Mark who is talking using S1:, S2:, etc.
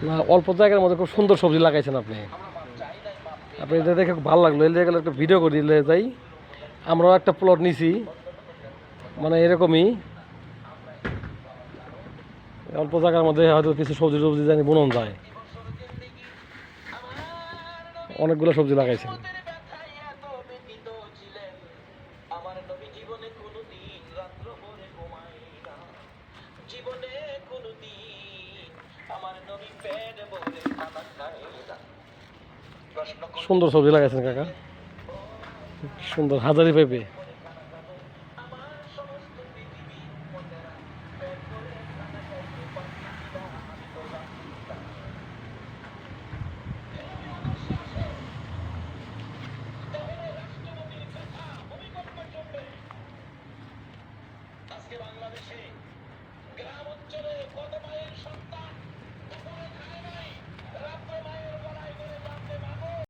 S1: না, অল্প জায়গার মধ্যে খুব সুন্দর সবজি লাগাইছেন আপনি। আপনি এটা দেখে খুব ভালো লাগলো। এলে গেলে একটা ভিডিও করে দিলে যাই। আমরাও একটা প্লট নিছি, মানে এরকমই অল্প জায়গার মধ্যে হয়তো কিছু সবজি টবজি জানি বুনন যায়। অনেকগুলো সবজি লাগাইছেন। সুন্দর সবজি লাগাইছেন কাকা, সুন্দর হাজারি পেঁপে।